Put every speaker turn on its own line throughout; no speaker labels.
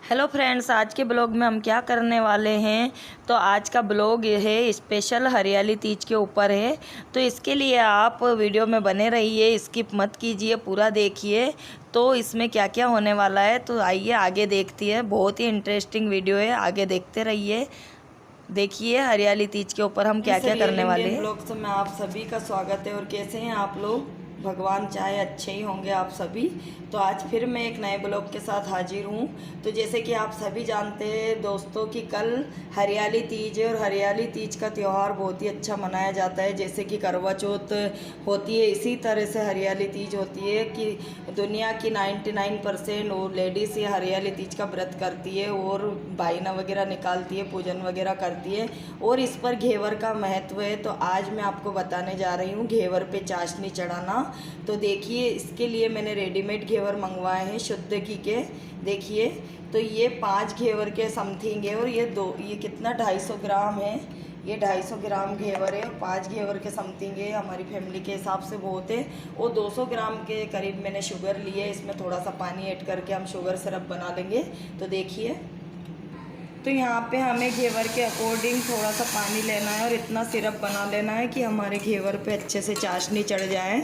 Hello friends, आज के blog में हम क्या करने वाले हैं। तो आज का ब्लॉग है स्पेशल हरियाली तीज के ऊपर है। तो इसके लिए आप वीडियो में बने रहिए, स्किप मत कीजिए, पूरा देखिए। तो इसमें क्या क्या होने वाला है तो आइए आगे देखती है। बहुत ही इंटरेस्टिंग वीडियो है, आगे देखते रहिए। देखिए हरियाली तीज के ऊपर हम क्या क्या करने वाले हैं। ब्लॉग्स में आप सभी का स्वागत है। और कैसे हैं आप लोग? भगवान चाहे अच्छे ही होंगे आप सभी। तो आज फिर मैं एक नए ब्लॉग के साथ हाजिर हूँ। तो जैसे कि आप सभी जानते हैं दोस्तों कि कल हरियाली तीज है और हरियाली तीज का त्यौहार बहुत ही अच्छा मनाया जाता है। जैसे कि करवा चौथ होती है, इसी तरह से हरियाली तीज होती है कि दुनिया की 99% वो लेडीज़ ये हरियाली तीज का व्रत करती है और बाइना वगैरह निकालती है, पूजन वगैरह करती है। और इस पर घेवर का महत्व है। तो आज मैं आपको बताने जा रही हूँ घेवर पे चाशनी चढ़ाना। तो देखिए इसके लिए मैंने रेडीमेड घेवर मंगवाए हैं शुद्ध घी के। देखिए तो ये 5 घेवर के समथिंग है और ये कितना 250 ग्राम है। ये 250 ग्राम घेवर है और 5 घेवर के समथिंग है। हमारी फैमिली के हिसाब से बहुत है। और 200 ग्राम के करीब मैंने शुगर ली है। इसमें थोड़ा सा पानी ऐड करके हम शुगर सिरप बना लेंगे। तो देखिए तो यहाँ पे हमें घेवर के अकॉर्डिंग थोड़ा सा पानी लेना है और इतना सिरप बना लेना है कि हमारे घेवर पे अच्छे से चाशनी चढ़ जाए।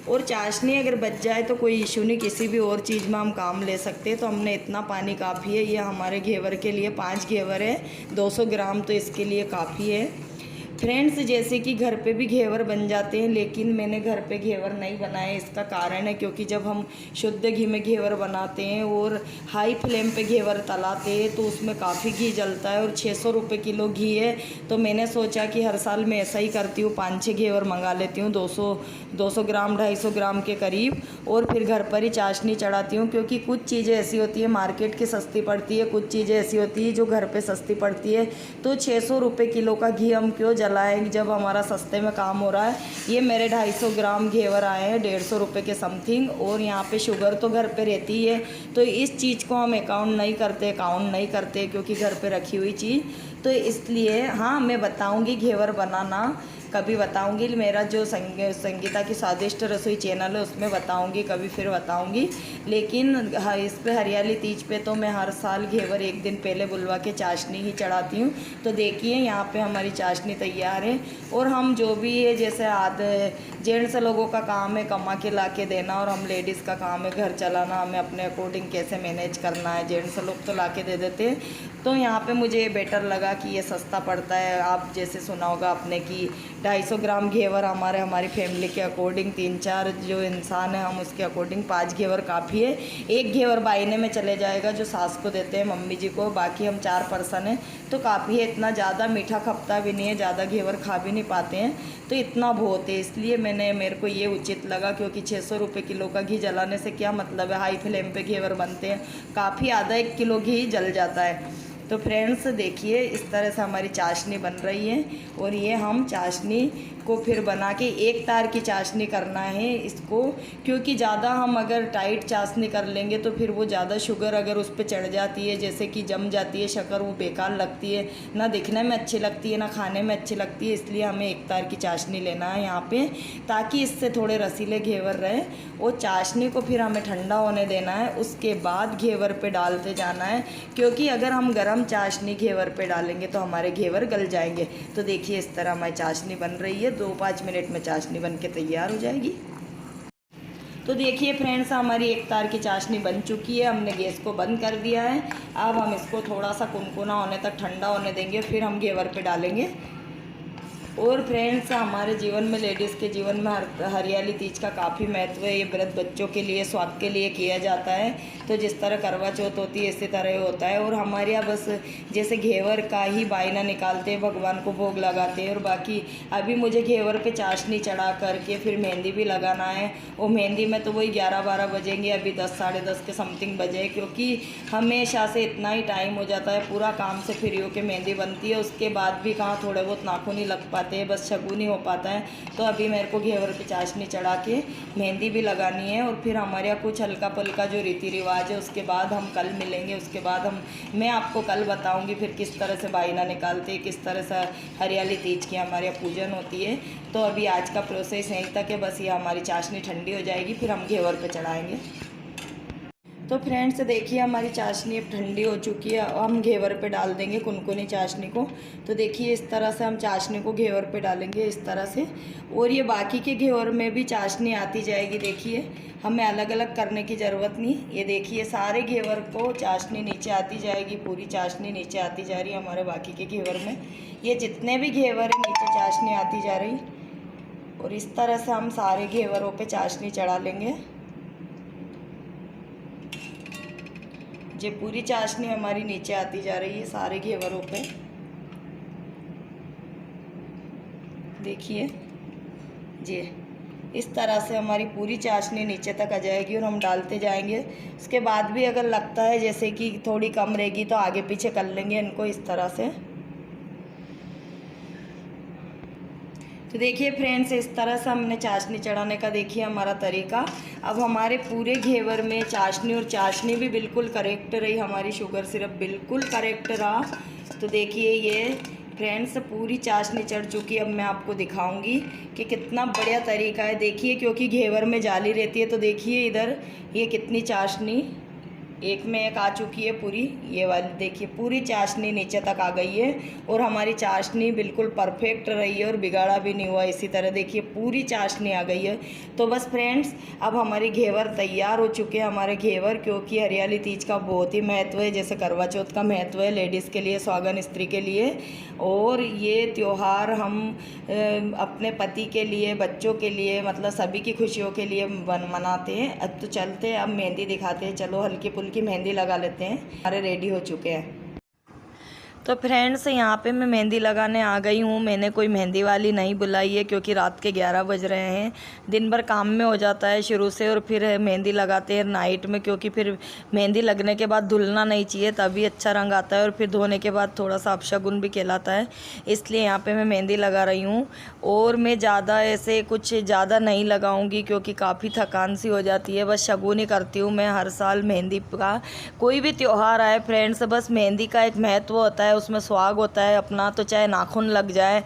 और चाशनी अगर बच जाए तो कोई इशू नहीं, किसी भी और चीज़ में हम काम ले सकते हैं। तो हमने इतना पानी काफ़ी है। ये हमारे घेवर के लिए 5 घेवर है, 200 ग्राम, तो इसके लिए काफ़ी है। फ्रेंड्स जैसे कि घर पे भी घेवर बन जाते हैं, लेकिन मैंने घर पे घेवर नहीं बनाए। इसका कारण है क्योंकि जब हम शुद्ध घी में घेवर बनाते हैं और हाई फ्लेम पे घेवर तलाते हैं तो उसमें काफ़ी घी जलता है। और 600 रुपये किलो घी है। तो मैंने सोचा कि हर साल मैं ऐसा ही करती हूँ, 5-6 घेवर मंगा लेती हूँ, 200 ग्राम 250 ग्राम के करीब, और फिर घर पर ही चाशनी चढ़ाती हूँ। क्योंकि कुछ चीज़ें ऐसी होती है मार्केट की सस्ती पड़ती है, कुछ चीज़ें ऐसी होती है जो घर पर सस्ती पड़ती है। तो 600 रुपये किलो का घी हम क्यों जलाएं जब हमारा सस्ते में काम हो रहा है। ये मेरे 250 ग्राम घेवर आए हैं 150 रुपये के समथिंग। और यहाँ पे शुगर तो घर पे रहती ही है। तो इस चीज़ को हम काउंट नहीं करते क्योंकि घर पे रखी हुई चीज़। तो इसलिए हाँ, मैं बताऊँगी घेवर बनाना, कभी बताऊंगी। मेरा जो संगीता की स्वादिष्ट रसोई चैनल है उसमें बताऊंगी, कभी फिर बताऊंगी। लेकिन इस पे हरियाली तीज पे तो मैं हर साल घेवर एक दिन पहले बुलवा के चाशनी ही चढ़ाती हूँ। तो देखिए यहाँ पे हमारी चाशनी तैयार है। और हम जो भी है, जैसे जेंट्स लोगों का काम है कमा के ला के देना, और हम लेडीज़ का काम है घर चलाना, हमें अपने अकॉर्डिंग कैसे मैनेज करना है। जेंट्स लोग तो ला के दे देते हैं। तो यहाँ पे मुझे ये बेटर लगा कि ये सस्ता पड़ता है। आप जैसे सुना होगा आपने कि 250 ग्राम घेवर हमारी फैमिली के अकॉर्डिंग 3-4 जो इंसान है हम उसके अकॉर्डिंग 5 घेवर काफ़ी है। एक घेवर बाइने में चले जाएगा जो सास को देते हैं, मम्मी जी को, बाकी हम 4 पर्सन हैं तो काफ़ी है। इतना ज़्यादा मीठा खपता भी नहीं है, ज़्यादा घेवर खा भी नहीं पाते हैं, तो इतना बहुत है। इसलिए मेरे को ये उचित लगा, क्योंकि 600 रुपये किलो का घी जलाने से क्या मतलब है। हाई फ्लेम पे घेवर बनते हैं, काफ़ी आधा 1 किलो घी जल जाता है। तो फ्रेंड्स देखिए इस तरह से हमारी चाशनी बन रही है। और ये हम चाशनी को फिर बना के एक तार की चाशनी करना है इसको, क्योंकि ज़्यादा हम अगर टाइट चाशनी कर लेंगे तो फिर वो ज़्यादा शुगर अगर उस पर चढ़ जाती है, जैसे कि जम जाती है शक्कर, वो बेकार लगती है, ना दिखने में अच्छी लगती है ना खाने में अच्छी लगती है। इसलिए हमें एक तार की चाशनी लेना है यहाँ पे, ताकि इससे थोड़े रसीले घेवर रहे। और चाशनी को फिर हमें ठंडा होने देना है, उसके बाद घेवर पे डालते जाना है। क्योंकि अगर हम गर्म चाशनी घेवर पे डालेंगे तो हमारे घेवर गल जाएंगे। तो देखिए इस तरह हमारी चाशनी बन रही है, 2-5 मिनट में चाशनी बन के तैयार हो जाएगी। तो देखिए फ्रेंड्स हमारी एक तार की चाशनी बन चुकी है। हमने गैस को बंद कर दिया है। अब हम इसको थोड़ा सा कुनकुना होने तक ठंडा होने देंगे, फिर हम घेवर पे डालेंगे। और फ्रेंड्स हमारे जीवन में, लेडीज़ के जीवन में हरियाली तीज का काफ़ी महत्व है। ये व्रत बच्चों के लिए, स्वास्थ्य के लिए किया जाता है। तो जिस तरह करवा चौथ होती है इसी तरह होता है। और हमारे यहाँ बस जैसे घेवर का ही बायना निकालते हैं, भगवान को भोग लगाते हैं। और बाकी अभी मुझे घेवर पे चाशनी चढ़ा करके फिर मेहंदी भी लगाना है। और मेहंदी में तो वही 11-12 बजेंगे, अभी 10 साढ़े 10 के समथिंग बजे, क्योंकि हमेशा से इतना ही टाइम हो जाता है। पूरा काम से फ्री होकर मेहंदी बनती है, उसके बाद भी कहाँ थोड़े बहुत नाखून ही लग पाते हैं, बस शगुन ही हो पाता है। तो अभी मेरे को घेवर पे चाशनी चढ़ा के मेहंदी भी लगानी है। और फिर हमारे यहाँ कुछ हल्का पल्का जो रीति रिवाज है उसके बाद हम कल मिलेंगे। उसके बाद मैं आपको कल बताऊंगी फिर किस तरह से बाइना निकालते हैं, किस तरह से हरियाली तीज की हमारे यहाँ पूजन होती है। तो अभी आज का प्रोसेस यहीं तक है, बस ये हमारी चाशनी ठंडी हो जाएगी फिर हम घेवर पे चढ़ाएँगे। तो फ्रेंड्स देखिए हमारी चाशनी अब ठंडी हो चुकी है। अब हम घेवर पे डाल देंगे कुनकुनी चाशनी को। तो देखिए इस तरह से हम चाशनी को घेवर पे डालेंगे इस तरह से, और ये बाकी के घेवर में भी चाशनी आती जाएगी। देखिए हमें अलग अलग करने की ज़रूरत नहीं। ये देखिए सारे घेवर को चाशनी नीचे आती जाएगी, पूरी चाशनी नीचे आती जा रही है हमारे बाकी के घेवर में। ये जितने भी घेवर है नीचे चाशनी आती जा रही, और इस तरह से हम सारे घेवरों पे चाशनी चढ़ा लेंगे। ये पूरी चाशनी हमारी नीचे आती जा रही है सारे घेवरों पे। देखिए जी इस तरह से हमारी पूरी चाशनी नीचे तक आ जाएगी और हम डालते जाएंगे। उसके बाद भी अगर लगता है जैसे कि थोड़ी कम रहेगी तो आगे पीछे कर लेंगे इनको इस तरह से। तो देखिए फ्रेंड्स इस तरह से हमने चाशनी चढ़ाने का देखिए हमारा तरीका। अब हमारे पूरे घेवर में चाशनी, और चाशनी भी बिल्कुल करेक्ट रही, हमारी शुगर सिरप बिल्कुल करेक्ट रहा। तो देखिए ये फ्रेंड्स पूरी चाशनी चढ़ चुकी है। अब मैं आपको दिखाऊंगी कि कितना बढ़िया तरीका है। देखिए क्योंकि घेवर में जाली रहती है, तो देखिए इधर ये कितनी चाशनी एक में एक आ चुकी है पूरी। ये वाली देखिए पूरी चाशनी नीचे तक आ गई है, और हमारी चाशनी बिल्कुल परफेक्ट रही है और बिगाड़ा भी नहीं हुआ। इसी तरह देखिए पूरी चाशनी आ गई है। तो बस फ्रेंड्स अब हमारी घेवर तैयार हो चुके हैं हमारे घेवर, क्योंकि हरियाली तीज का बहुत ही महत्व है, जैसे करवा चौथ का महत्व है लेडीज़ के लिए, सुहागन स्त्री के लिए। और ये त्यौहार हम अपने पति के लिए, बच्चों के लिए, मतलब सभी की खुशियों के लिए मनाते हैं। अब तो चलते हैं, अब मेहंदी दिखाते हैं। चलो हल्की फुल्की मेहंदी लगा लेते हैं। हमारे रेडी हो चुके हैं। तो फ्रेंड्स यहाँ पे मैं मेहंदी लगाने आ गई हूँ। मैंने कोई मेहंदी वाली नहीं बुलाई है, क्योंकि रात के 11 बज रहे हैं। दिन भर काम में हो जाता है शुरू से, और फिर मेहंदी लगाते हैं नाइट में, क्योंकि फिर मेहंदी लगने के बाद धुलना नहीं चाहिए, तभी अच्छा रंग आता है, और फिर धोने के बाद थोड़ा सा अपशगुन भी कहलाता है। इसलिए यहाँ पर मैं मेहंदी लगा रही हूँ। और मैं ज़्यादा ऐसे कुछ ज़्यादा नहीं लगाऊँगी, क्योंकि काफ़ी थकान सी हो जाती है। बस शगुन ही करती हूँ मैं हर साल मेहंदी का। कोई भी त्यौहार आए फ्रेंड्स, बस मेहंदी का एक महत्व होता है, उसमें सुहाग होता है अपना। तो चाहे नाखून लग जाए,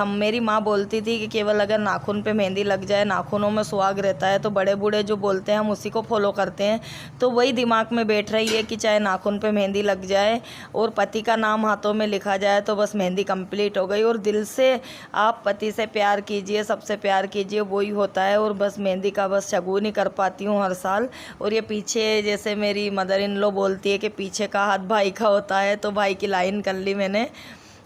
मेरी माँ बोलती थी कि केवल अगर नाखून पे मेहंदी लग जाए, नाखूनों में सुहाग रहता है। तो बड़े बूढ़े जो बोलते हैं हम उसी को फॉलो करते हैं। तो वही दिमाग में बैठ रही है कि चाहे नाखून पे मेहंदी लग जाए और पति का नाम हाथों में लिखा जाए, तो बस मेहंदी कंप्लीट हो गई। और दिल से आप पति से प्यार कीजिए, सबसे प्यार कीजिए, वही होता है। और बस मेहंदी का बस शगुन ही कर पाती हूँ हर साल। और ये पीछे जैसे मेरी मदर इन लॉ बोलती है कि पीछे का हाथ भाई का होता है, तो भाई की लाइन कर ली मैंने।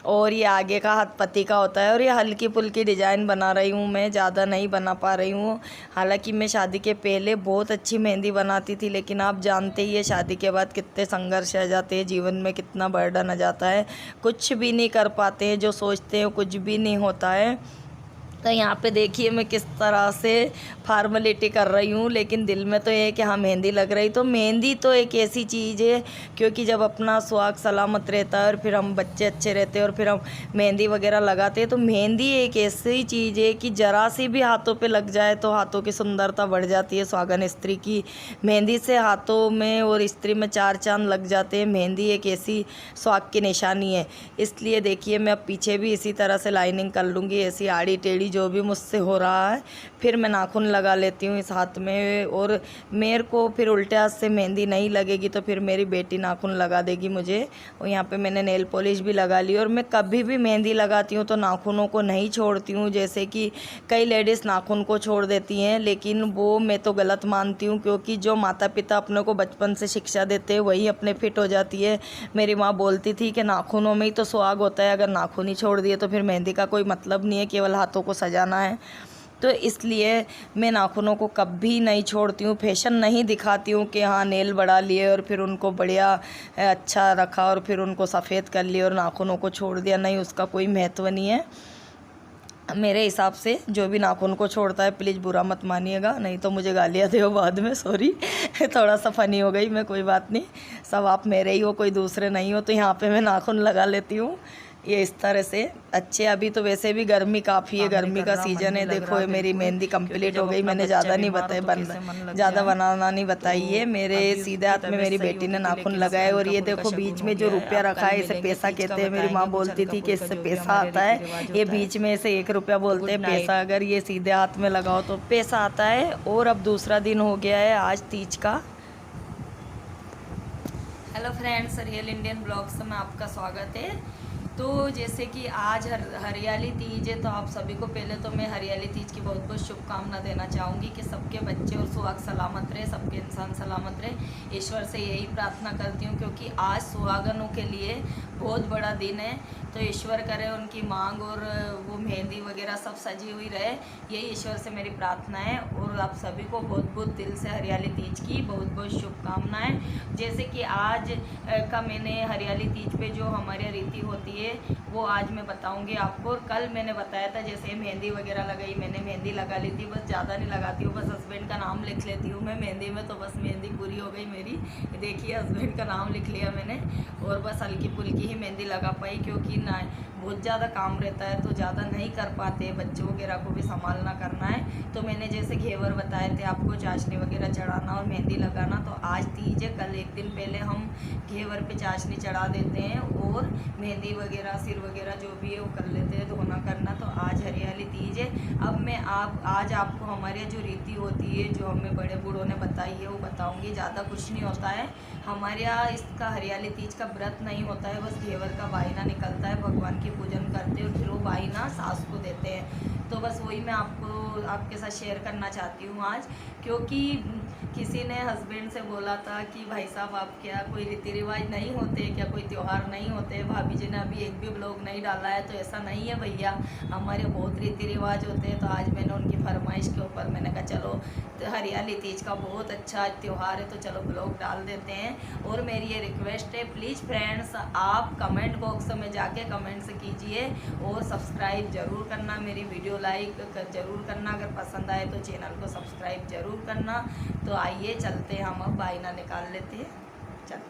और ये आगे का हाथ पति का होता है। और ये हल्की फुल्की डिज़ाइन बना रही हूँ मैं, ज़्यादा नहीं बना पा रही हूँ। हालांकि मैं शादी के पहले बहुत अच्छी मेहंदी बनाती थी, लेकिन आप जानते ही है शादी के बाद कितने संघर्ष आ जाते हैं जीवन में, कितना बर्डन आ जाता है, कुछ भी नहीं कर पाते हैं, जो सोचते हैं कुछ भी नहीं होता है। तो यहाँ पे देखिए मैं किस तरह से फार्मेलिटी कर रही हूँ, लेकिन दिल में तो ये है कि हाँ मेहंदी लग रही। तो मेहंदी तो एक ऐसी चीज़ है, क्योंकि जब अपना सुहाग सलामत रहता है और फिर हम बच्चे अच्छे रहते हैं और फिर हम मेहंदी वगैरह लगाते हैं, तो मेहंदी एक ऐसी चीज़ है कि ज़रा सी भी हाथों पे लग जाए तो हाथों की सुंदरता बढ़ जाती है। सुहागन स्त्री की मेहंदी से हाथों में और स्त्री में 4 चांद लग जाते हैं। मेहंदी एक ऐसी सुहाग की निशानी है। इसलिए देखिए मैं अब पीछे भी इसी तरह से लाइनिंग कर लूँगी, ऐसी आड़ी टेढ़ी जो भी मुझसे हो रहा है। फिर मैं नाखून लगा लेती हूँ इस हाथ में, और मेरे को फिर उल्टे हाथ से मेहंदी नहीं लगेगी तो फिर मेरी बेटी नाखून लगा देगी मुझे। और यहाँ पे मैंने नेल पॉलिश भी लगा ली। और मैं कभी भी मेहंदी लगाती हूँ तो नाखूनों को नहीं छोड़ती हूँ, जैसे कि कई लेडीज़ नाखून को छोड़ देती हैं, लेकिन वो मैं तो गलत मानती हूँ, क्योंकि जो माता पिता अपने को बचपन से शिक्षा देते हैं वही अपने फिट हो जाती है। मेरी माँ बोलती थी कि नाखूनों में ही तो सुहाग होता है, अगर नाखून ही छोड़ दिए तो फिर मेहंदी का कोई मतलब नहीं है, केवल हाथों को सजाना है। तो इसलिए मैं नाखूनों को कभी नहीं छोड़ती हूँ, फैशन नहीं दिखाती हूँ कि हाँ नेल बढ़ा लिए और फिर उनको बढ़िया अच्छा रखा और फिर उनको सफ़ेद कर लिया और नाखूनों को छोड़ दिया। नहीं, उसका कोई महत्व नहीं है मेरे हिसाब से। जो भी नाखून को छोड़ता है प्लीज़ बुरा मत मानिएगा, नहीं तो मुझे गालियाँ दो बाद में। सॉरी थोड़ा सा फ़नी हो गई मैं, कोई बात नहीं, सब आप मेरे ही हो, कोई दूसरे नहीं हो। तो यहाँ पे मैं नाखून लगा लेती हूँ ये इस तरह से अच्छे। अभी तो वैसे भी गर्मी काफ़ी है, गर्मी का सीज़न है। देखो मेरी मेहंदी कंप्लीट हो गई। मैंने ज़्यादा नहीं बताया, ज़्यादा बनाना नहीं बताई है। मेरे सीधे हाथ में मेरी बेटी ने नाखून लगाए। और ये देखो बीच में जो रुपया रखा है इसे पैसा कहते हैं। मेरी माँ बोलती थी कि इससे पैसा आता है, ये बीच में इसे 1 रुपया बोलते हैं पैसा। अगर ये सीधे हाथ में लगाओ तो पैसा आता है। और अब दूसरा दिन हो गया है आज तीज का। Hello friends, real Indian blogs में आपका स्वागत है। तो जैसे कि आज हरियाली तीज है, तो आप सभी को पहले तो मैं हरियाली तीज की बहुत बहुत शुभकामना देना चाहूँगी कि सबके बच्चे और सुहाग सलामत रहे, सबके इंसान सलामत रहे। ईश्वर से यही प्रार्थना करती हूँ, क्योंकि आज सुहागनों के लिए बहुत बड़ा दिन है। तो ईश्वर करे उनकी मांग और वो मेहंदी वगैरह सब सजी हुई रहे, यही ईश्वर से मेरी प्रार्थना है। और आप सभी को बहुत बहुत दिल से हरियाली तीज की बहुत बहुत शुभकामनाएं। जैसे कि आज का मैंने हरियाली तीज पे जो हमारी रीति होती है वो आज मैं बताऊंगी आपको। और कल मैंने बताया था, जैसे मेहंदी वगैरह लगाई, मैंने मेहंदी लगा ली थी, बस ज़्यादा नहीं लगाती हूँ, बस हस्बैंड का नाम लिख लेती हूँ मैं मेहंदी में, तो बस मेहंदी पूरी हो गई मेरी। देखिए हस्बैंड का नाम लिख लिया मैंने, और बस हल्की फुल्की ही मेहंदी लगा पाई, क्योंकि ना बहुत ज़्यादा काम रहता है तो ज़्यादा नहीं कर पाते, बच्चों वगैरह को भी संभालना करना है। तो मैंने जैसे घेवर बताए थे आपको, चाशनी वगैरह चढ़ाना और मेहंदी लगाना, तो आज तीज है, कल एक दिन पहले हम घेवर पे चाशनी चढ़ा देते हैं और मेहंदी वगैरह सिर वगैरह जो भी है वो कर लेते हैं, धोना करना। तो आज हरियाली तीज है। अब मैं आज आपको हमारे जो रीति होती है, जो हमें बड़े बूढ़ों ने बताई है, वो बताऊँगी। ज़्यादा कुछ नहीं होता है हमारे यहाँ। इसका हरियाली तीज का व्रत नहीं होता है, बस घेवर का बायना निकलता है, भगवान की पूजन करते हैं और फिर वो बायना सास को देते हैं। तो बस वही मैं आपके साथ शेयर करना चाहती हूँ आज, क्योंकि किसी ने हस्बैंड से बोला था कि भाई साहब आप क्या कोई रीति रिवाज नहीं होते क्या, कोई त्यौहार नहीं होते? भाभी जी ने अभी एक भी ब्लॉग नहीं डाला है, तो ऐसा नहीं है भैया, हमारे बहुत रीति रिवाज होते हैं। तो आज मैंने उनकी फरमाइश के ऊपर मैंने कहा चलो हरियाली तीज का बहुत अच्छा त्यौहार है, तो चलो ब्लॉग डाल देते हैं। और मेरी ये रिक्वेस्ट है, प्लीज़ फ्रेंड्स आप कमेंट बॉक्स में जाके कमेंट्स कीजिए और सब्सक्राइब ज़रूर करना, मेरी वीडियो लाइक ज़रूर करना, अगर पसंद आए तो चैनल को सब्सक्राइब ज़रूर करना। तो आइए चलते हैं, हम अब बायना निकाल लेते हैं। चल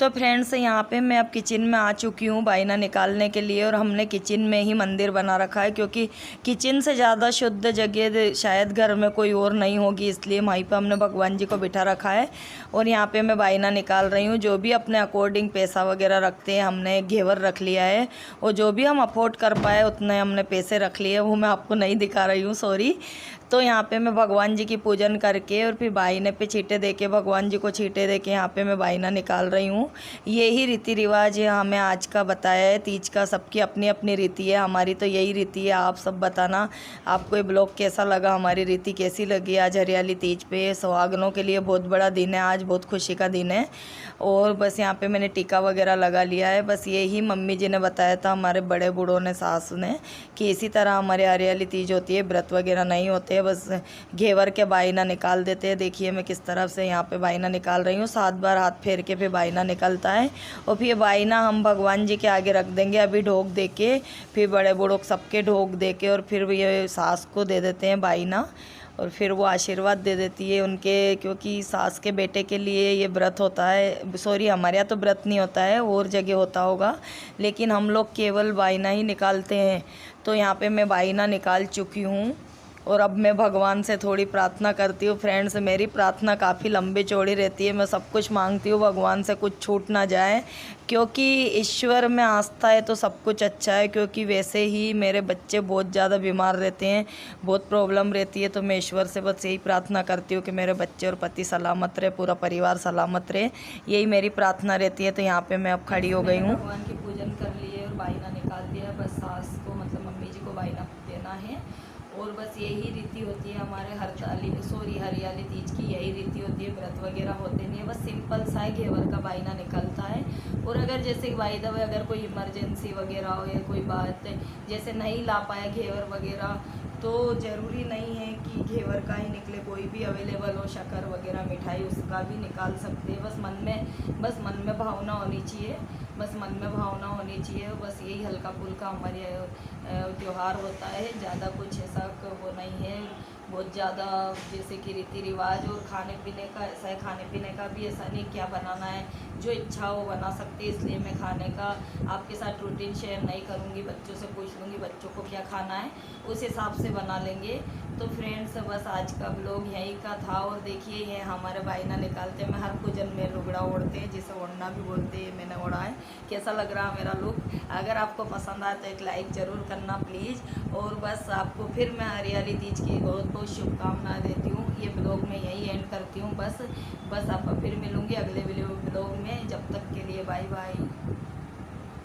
तो फ्रेंड्स, यहाँ पे मैं अब किचन में आ चुकी हूँ बायना निकालने के लिए, और हमने किचन में ही मंदिर बना रखा है, क्योंकि किचन से ज़्यादा शुद्ध जगह शायद घर में कोई और नहीं होगी, इसलिए वहीं पे हमने भगवान जी को बिठा रखा है। और यहाँ पे मैं बायना निकाल रही हूँ। जो भी अपने अकॉर्डिंग पैसा वगैरह रखते हैं, हमने घेवर रख लिया है, और जो भी हम अफोर्ड कर पाए उतने हमने पैसे रख लिए, वो मैं आपको नहीं दिखा रही हूँ, सॉरी। तो यहाँ पे मैं भगवान जी की पूजन करके और फिर बायने पे छींटे देके, भगवान जी को छींटे देके यहाँ पे मैं बायना निकाल रही हूँ। यही रीति रिवाज है हमें आज का बताया है तीज का। सबकी अपनी अपनी रीति है, हमारी तो यही रीति है। आप सब बताना आपको ये ब्लॉग कैसा लगा, हमारी रीति कैसी लगी। आज हरियाली तीज पे सुहागनों के लिए बहुत बड़ा दिन है, आज बहुत खुशी का दिन है। और बस यहाँ पे मैंने टीका वगैरह लगा लिया है। बस यही मम्मी जी ने बताया था, हमारे बड़े बूढ़ों ने, सास ने, कि इसी तरह हमारे हरियाली तीज होती है, व्रत वगैरह नहीं होते, बस घेवर के बायना निकाल देते हैं। देखिए मैं किस तरह से यहाँ पे बायना निकाल रही हूँ, 7 बार हाथ फेर के फिर बायना निकलता है। और फिर बायना हम भगवान जी के आगे रख देंगे, अभी ढोक दे के, फिर बड़े बूढ़ों सबके ढोक दे के, और फिर ये सास को दे देते हैं बायना, और फिर वो आशीर्वाद दे देती है उनके, क्योंकि सास के बेटे के लिए ये व्रत होता है। सॉरी, हमारे यहाँ तो व्रत नहीं होता है, और जगह होता होगा, लेकिन हम लोग केवल बायना ही निकालते हैं। तो यहाँ पे मैं बायना निकाल चुकी हूँ, और अब मैं भगवान से थोड़ी प्रार्थना करती हूँ। फ्रेंड्स, मेरी प्रार्थना काफ़ी लंबी चौड़ी रहती है, मैं सब कुछ मांगती हूँ भगवान से, कुछ छूट ना जाए, क्योंकि ईश्वर में आस्था है तो सब कुछ अच्छा है। क्योंकि वैसे ही मेरे बच्चे बहुत ज़्यादा बीमार रहते हैं, बहुत प्रॉब्लम रहती है, तो मैं ईश्वर से बस यही प्रार्थना करती हूँ कि मेरे बच्चे और पति सलामत रहे, पूरा परिवार सलामत रहे, यही मेरी प्रार्थना रहती है। तो यहाँ पर मैं अब खड़ी हो गई हूँ, भगवान की पूजन कर लिए और बायना निकाल दिया। बस सास को, मतलब मम्मी जी को बायना देना है। और बस यही रीति होती है हमारे हरियाली तीज की, यही रीति होती है, व्रत वगैरह होते नहीं है, बस सिंपल सा है, घेवर का बायना निकलता है। और अगर जैसे बाय द वे अगर कोई इमरजेंसी वगैरह हो या कोई बात जैसे नहीं ला पाया घेवर वगैरह, तो ज़रूरी नहीं है कि घेवर का ही निकले, कोई भी अवेलेबल हो, शक्कर वगैरह मिठाई उसका भी निकाल सकते हैं। बस मन में भावना होनी चाहिए, बस मन में भावना होनी चाहिए। बस यही हल्का फुल्का हमारे त्यौहार होता है, ज़्यादा कुछ ऐसा वो नहीं है बहुत ज़्यादा, जैसे कि रीति रिवाज। और खाने पीने का ऐसा है, खाने पीने का भी ऐसा नहीं क्या बनाना है, जो इच्छा हो बना सकते, इसलिए मैं खाने का आपके साथ रूटीन शेयर नहीं करूँगी, बच्चों से पूछ लूँगी बच्चों को क्या खाना है, उस हिसाब से बना लेंगे। तो फ्रेंड्स, बस आज का ब्लॉग यहीं का था। और देखिए ये हमारे बायना निकालते हैं, मैं हर पूजन में लुगड़ा ओढ़ते हैं, जिसे ओढ़ना भी बोलते हैं, मैंने ओढ़ा है। कैसा लग रहा है मेरा लुक? अगर आपको पसंद आए तो एक लाइक ज़रूर करना प्लीज़। और बस आपको फिर मैं हरियाली तीज की बहुत बहुत शुभकामनाएं देती हूँ। ये ब्लॉग मैं यही एंड करती हूँ। बस आपको फिर मिलूँगी अगले वीडियो ब्लॉग में। जब तक के लिए बाय बाय।